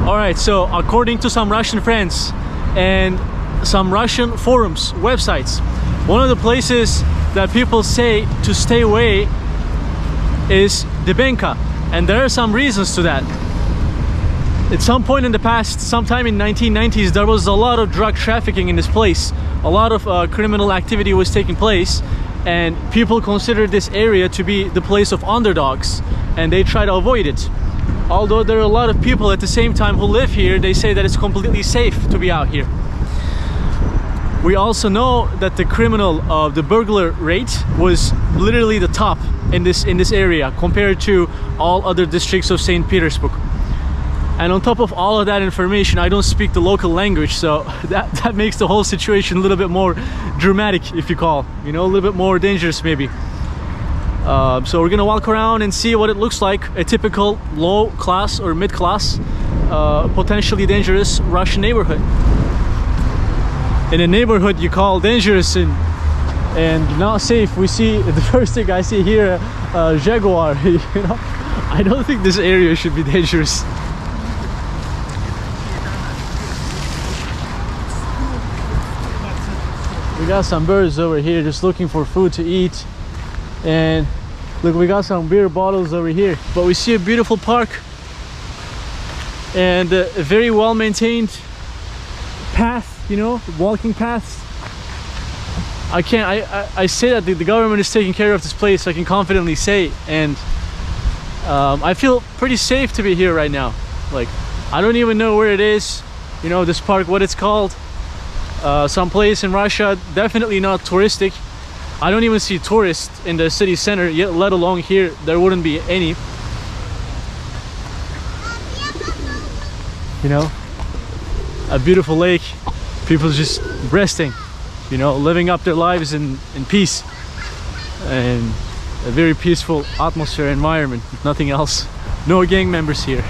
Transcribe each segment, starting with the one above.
All right, so according to some Russian friends and some Russian forums, websites, one of the places that people say to stay away is Debenka, and there are some reasons to that. At some point in the past, sometime in 1990s, there was a lot of drug trafficking in this place. A lot of criminal activity was taking place, and people considered this area to be the place of underdogs, and they try to avoid it. Although there are a lot of people at the same time who live here, they say that it's completely safe to be out here. We also know that the the burglar rate was literally the top in this area compared to all other districts of St. Petersburg. And on top of all of that information, I don't speak the local language, so that makes the whole situation a little bit more dramatic, if you call, you know, a little bit more dangerous maybe. So we're gonna walk around and see what it looks like, a typical low class or mid class, potentially dangerous Russian neighborhood. In a neighborhood you call dangerous and not safe, we see the first thing I see here, Jaguar. You know, I don't think this area should be dangerous. We got some birds over here just looking for food to eat, and look, we got some beer bottles over here. But we see a beautiful park and a very well maintained path, you know, walking paths. I say that the government is taking care of this place, I can confidently say, and I feel pretty safe to be here right now. Like, I don't even know where it is, you know, this park, what it's called. Some place in Russia, definitely not touristic. I don't even see tourists in the city center, yet let alone here there wouldn't be any. You know, a beautiful lake, people just resting, you know, living up their lives in peace, and a very peaceful atmosphere, environment, nothing else. No gang members here.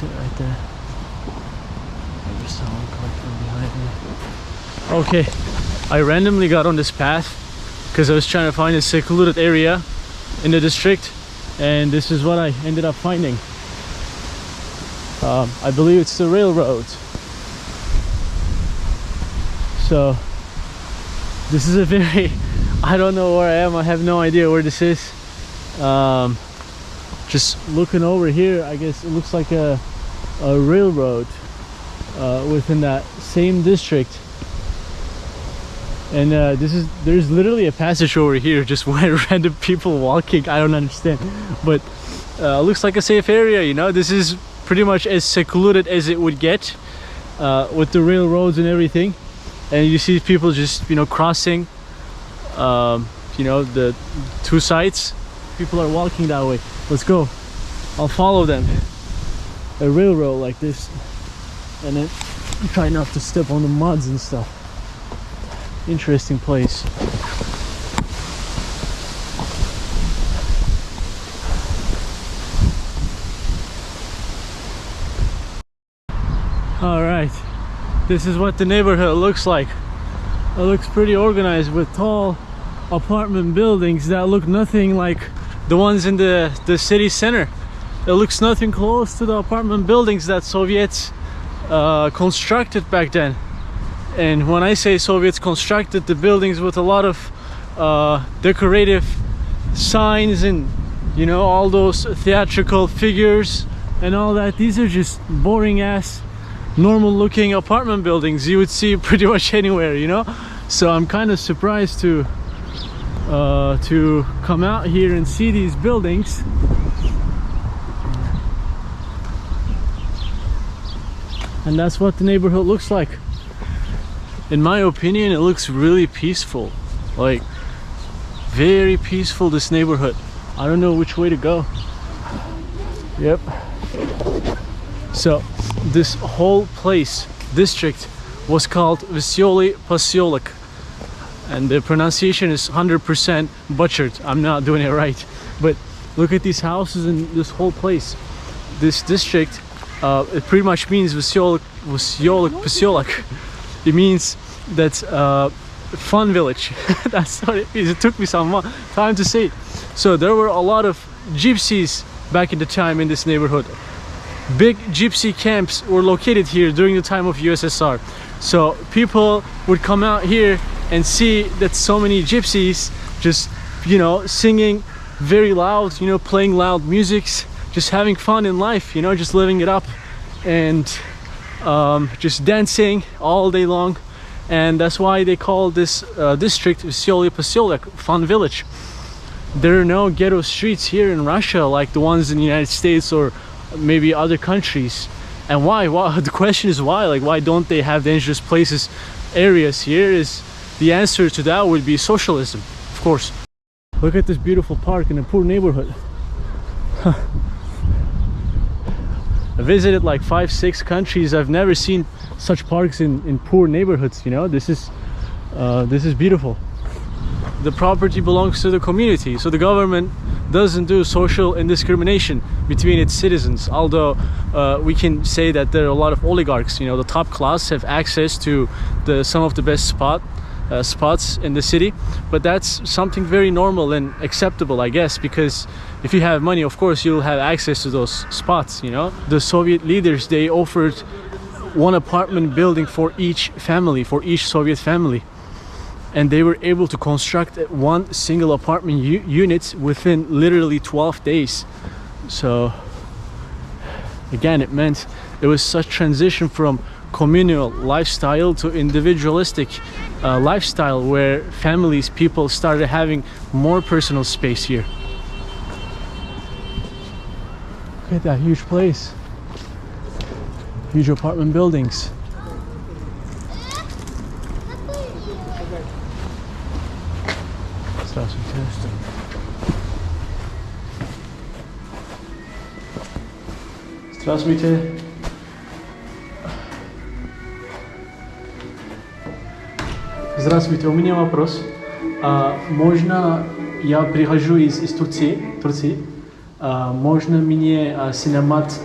Right there. Maybe someone coming from behind me. Okay, I randomly got on this path because I was trying to find a secluded area in the district, and this is what I ended up finding. I believe it's the railroad. So this is a very, I don't know where I am, I have no idea where this is. Just looking over here, I guess it looks like a railroad within that same district, and there's literally a passage over here just where random people walking. I don't understand, but looks like a safe area, you know. This is pretty much as secluded as it would get, with the railroads and everything, and you see people just, you know, crossing, you know, the two sides. People are walking that way. Let's go, I'll follow them. A railroad like this, and then try not to step on the muds and stuff. Interesting place. All right, this is what the neighborhood looks like. It looks pretty organized with tall apartment buildings that look nothing like the ones in the city center. It looks nothing close to the apartment buildings that Soviets constructed back then. And when I say Soviets constructed, the buildings with a lot of decorative signs and, you know, all those theatrical figures and all that, these are just boring ass, normal looking apartment buildings you would see pretty much anywhere, you know. So I'm kind of surprised to come out here and see these buildings. And that's what the neighborhood looks like. In my opinion, it looks really peaceful. Like, very peaceful, this neighborhood. I don't know which way to go. Yep. So this whole place, district, was called Vesёлый Посёлок, and the pronunciation is 100% butchered. I'm not doing it right, but look at these houses and this whole place. This district, it pretty much means Vesёlый Посёлок. It means That's fun village. That's what it is. It took me some time to say. So there were a lot of gypsies back in the time in this neighborhood. Big gypsy camps were located here during the time of USSR. So people would come out here and see that so many gypsies just, you know, singing very loud, you know, playing loud musics, just having fun in life, you know, just living it up, and just dancing all day long. And that's why they call this district Весёлый Посёлок, fun village. There are no ghetto streets here in Russia like the ones in the United States or maybe other countries. And why? Well, the question is why? Like, why don't they have dangerous places, areas here? Is the answer to that would be socialism, of course. Look at this beautiful park in a poor neighborhood. I visited like 5-6 countries. I've never seen such parks in poor neighborhoods, you know. This is beautiful. The property belongs to the community, so the government doesn't do social indiscrimination between its citizens. Although we can say that there are a lot of oligarchs, you know, the top class have access to some of the best spots in the city, but that's something very normal and acceptable, I guess, because if you have money, of course you'll have access to those spots, you know. The Soviet leaders, they offered one apartment building for each family, for each Soviet family, and they were able to construct one single apartment unit within literally 12 days. So again, it meant it was such transition from communal lifestyle to individualistic lifestyle, where families, people started having more personal space here. Look at that huge place, huge apartment buildings. Здравствуйте. Здравствуйте, у меня вопрос. Можно, я прихожу из Турции, можно мне снимать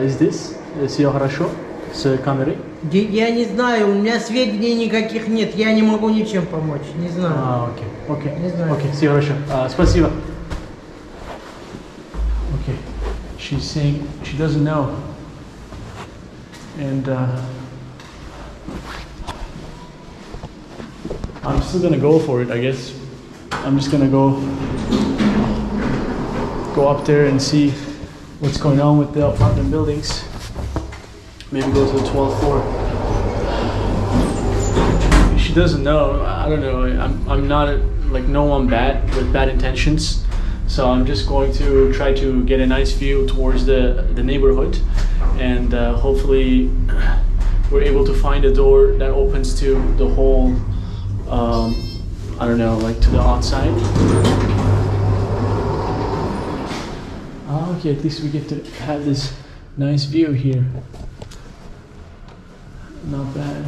здесь, все хорошо, с камерой? Я не знаю, у меня сведений никаких нет, я не могу ничем помочь, не знаю. Окей. Не знаю. Окей, все хорошо. Спасибо. Okay, she's saying she doesn't know, and I'm still gonna go for it, I guess. I'm just gonna go up there and see what's going on with the apartment buildings. Maybe go to the 12th floor. She doesn't know. I don't know. I'm not like no one bad with bad intentions. So I'm just going to try to get a nice view towards the neighborhood, and hopefully we're able to find a door that opens to the whole, I don't know, like to the outside. Okay, at least we get to have this nice view here. Not bad.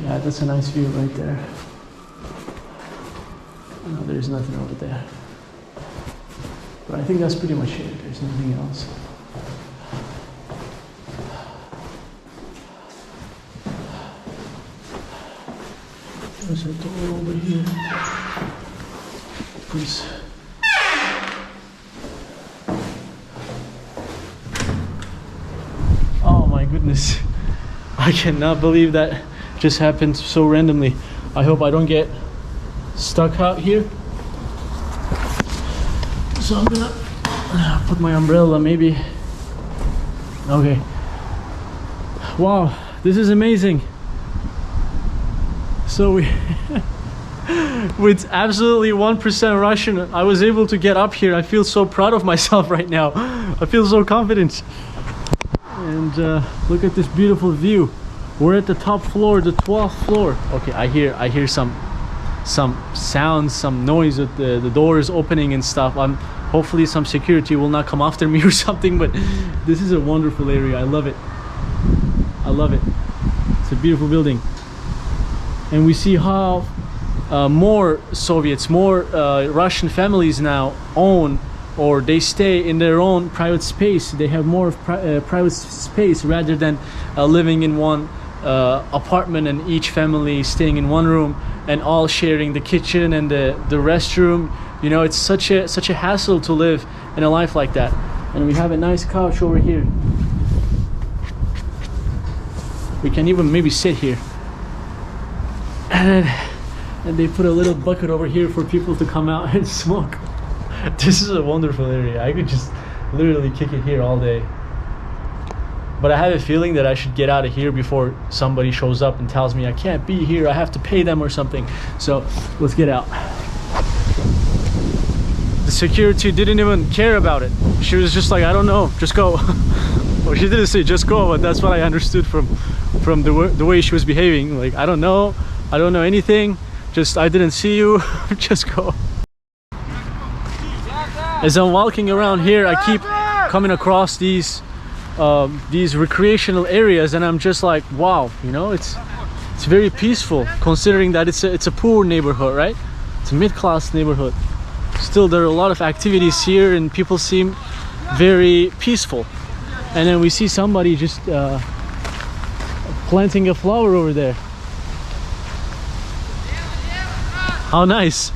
Yeah, that's a nice view right there. No, there's nothing over there. But I think that's pretty much it. There's nothing else. There's a door over here. Please. Oh my goodness. I cannot believe that just happened so randomly. I hope I don't get stuck out here. So I'm gonna put my umbrella maybe. Okay. Wow, this is amazing. So we with absolutely 1% Russian, I was able to get up here. I feel so proud of myself right now. I feel so confident. And look at this beautiful view. We're at the top floor, the 12th floor. Okay, I hear some sounds, some noise with the doors opening and stuff. Hopefully some security will not come after me or something, but this is a wonderful area. I love it. I love it. It's a beautiful building. And we see how more Soviets, more Russian families now own or they stay in their own private space. They have more private space rather than living in one apartment and each family staying in one room and all sharing the kitchen and the restroom. You know, it's such a hassle to live in a life like that. And we have a nice couch over here. We can even maybe sit here. And they put a little bucket over here for people to come out and smoke. This is a wonderful area. I could just literally kick it here all day. But I have a feeling that I should get out of here before somebody shows up and tells me I can't be here, I have to pay them or something. So let's get out. The security didn't even care about it. She was just like, I don't know, just go. Well, she didn't say just go, but that's what I understood from the way she was behaving. Like, I don't know anything, just I didn't see you, just go. As I'm walking around here, I keep coming across these recreational areas, and I'm just like, wow, you know, it's very peaceful considering that it's a poor neighborhood, right? It's a mid-class neighborhood. Still, there are a lot of activities here and people seem very peaceful. And then we see somebody just planting a flower over there. How nice.